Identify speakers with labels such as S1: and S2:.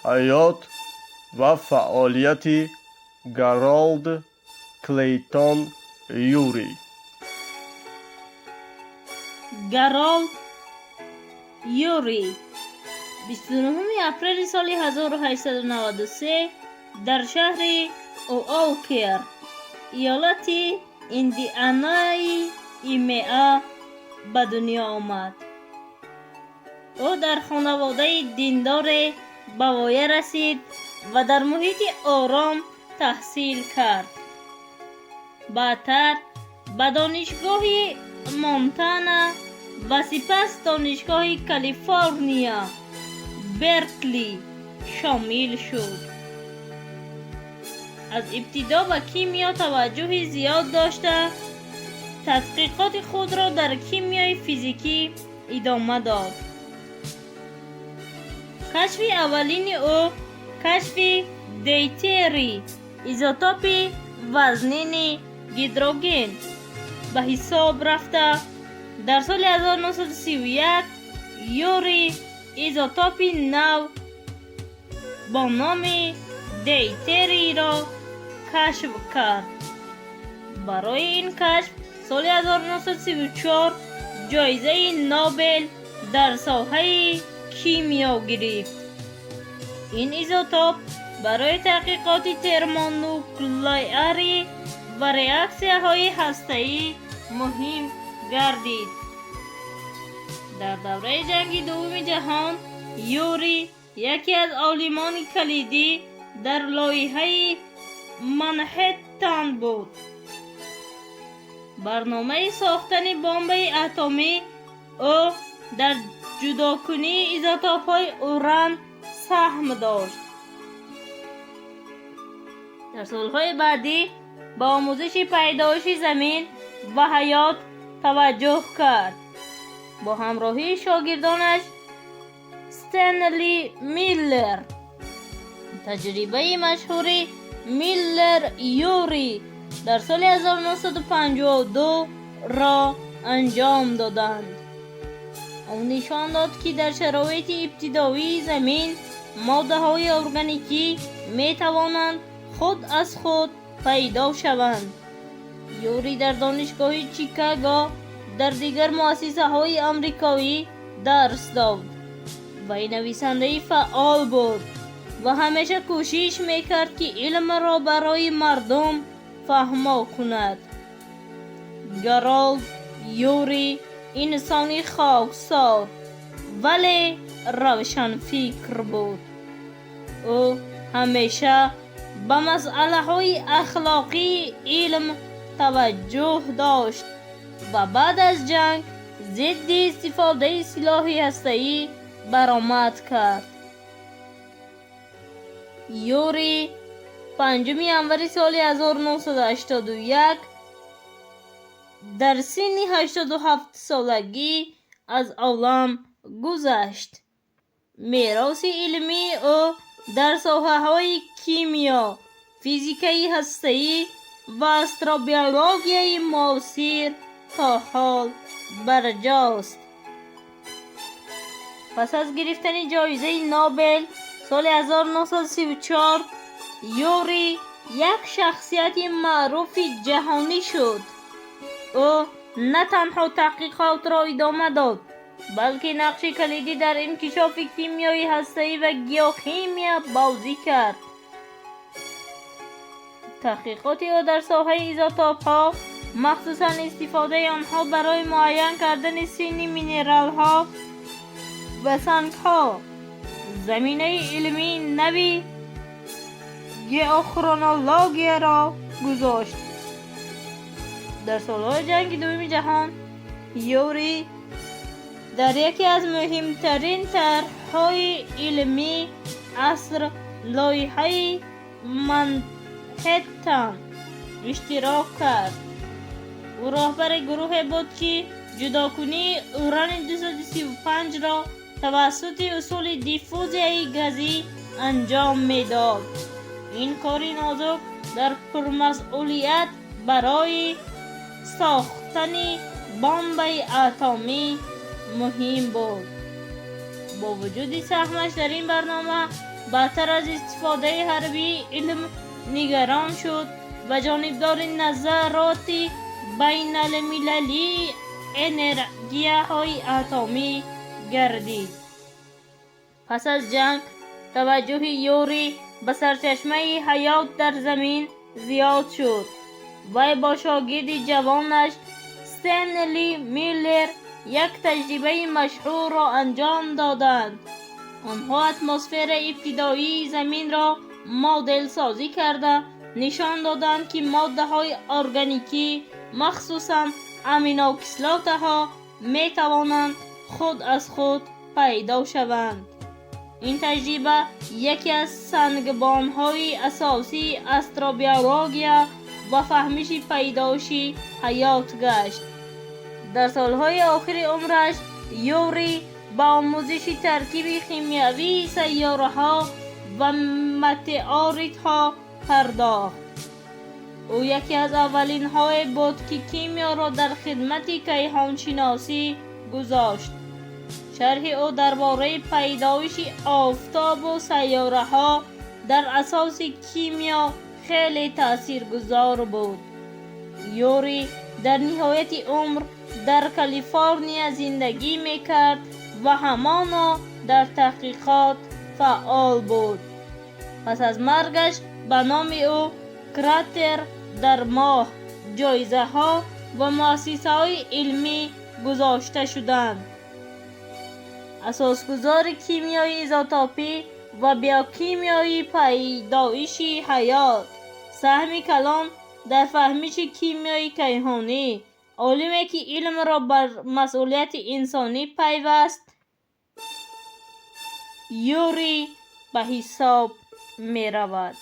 S1: حیات و فعالیت گارالد کلیتون یوری.
S2: گارالد یوری 29 اپریل سال 1893 در شهر اوآوکر ایالت ایندیانای ایمئا به دنیا آمد. او در خانواده دیندار به وایه رسید و در محیط آرام تحصیل کرد. بعدتر به دانشگاه مونتانا و سپس دانشگاه کالیفرنیا برکلی شامل شد. از ابتدا به کیمیا توجه زیاد داشته تحقیقات خود را در کیمیای فیزیکی ادامه داد. کشف اولین او کشف دیتری ایزوتوپ وزنین هیدروژن به حساب رفته. در سال 1931 یوری ایزوتوپ نو با نام دیتری را کشف کرد. برای این کشف سال 1934 جایزه نوبل در ساحه کیمیا گرفت. این ایزوتوپ برای تحقیقات ترمونوکلئاری و ریاکسی‌های هسته‌ای مهم گردید. در دوره جنگ دوم جهان یوری یکی از عالمان کلیدی در لایحه منهتن بود. برنامه ساختن بمب اتمی او در جداکنی ایزوتوپ‌های اوران سهم داشت. در سالهای بعدی با آموزش پیدایش زمین و حیات توجه کرد. با همراهی شاگردانش استنلی میلر تجربه مشهور میلر یوری در سال 1952 را انجام دادند. او نشان داد که در شرایط ابتدایی زمین ماده های ارگانیکی می توانند خود از خود پیدا شوند. یوری در دانشگاه چیکاگو در دیگر مؤسسه های آمریکایی درس داد و نویسنده فعال بود و همیشه کوشش میکرد که علم را برای مردم فهم کند. گارالد یوری انسانی خاکسار ولی روشن فکر بود. او همیشه به مسئله های اخلاقی علم توجه داشت و بعد از جنگ ضد استفاده سلاح هسته‌ای برآمد کرد. یوری 5 ژانویه سال 1981 در سن 87 سالگی از عالم گذشت. میراث علمی او در ساحه‌های کیمیا، فیزیک هسته‌ای و استروبیولوژی معاصر تا حال برجاست. پس از گرفتن جایزه نوبل سال 1934 یوری یک شخصیت معروف جهانی شد. او نه تنها تحقیقات را ادامه داد بلکه نقش کلیدی در انکشاف کیمیای هسته‌ای و گیاه‌شیمی بازی کرد. تحقیقات او در ساحه ایزوتوپ‌ها مخصوصاً استفاده آنها برای معاین کردن سن مینرال‌ها و سنگ‌ها زمینه علمی نوی گئوخرونولوژی را گذاشت. در سالهای جنگ دوم جهان یوری در یکی از مهمترین طرح‌های علمی عصر لایحه منهتن اشتراک کرد. او راهبر گروه بود که جداکنی اوران 235 را توسط اصول دیفوزیای گازی انجام میداد. این کاری نازک در پرمسئولیت برای ساختن بمب اتمی مهم بود. با وجود سهمش در این برنامه بعدتر از استفاده حربی علم نگران شد و جانبدار نظرات بین المللی انرژی های اتمی گردید. پس از جنگ توجه یوری به سرچشمه حیات در زمین زیاد شد. وی با شاگرد جوانش استنلی میلر یک تجربه مشهور را انجام دادند. آنها اتمسفر ابتدایی زمین را مدل سازی کرده نشان دادند که ماده های ارگانیکی مخصوصاً امینوکسلات ها می توانند خود از خود پیدا شوند. این تجربه یکی از سنگبان های اساسی استروبیولوژی و فهمش پیدایش حیات گشت. در سالهای آخر عمرش یوری با آموزش ترکیب شیمیایی سیاره ها و متئوریت ها پرداخت. او یکی از اولین های بود که کیمیا را در خدمت کیهان شناسی گذاشت. شرح او درباره پیدایش آفتاب و سیاره ها در اساس کیمیا خیلی تاثیرگذار بود. یوری در نهایت عمر در کالیفرنیا زندگی میکرد و همانا در تحقیقات فعال بود. پس از مرگش به نام او کراتر در ماه، جایزه ها و مؤسسه های علمی گذاشته شدند. اساسگزار کیمیای ایزوتوپی و بیوکیمیای پیدایش حیات، سهم کلان در فهمش کیمیای کیهانی، عالمی که علم را بر مسئولیت انسانی پیوست، یوری به حساب می رود.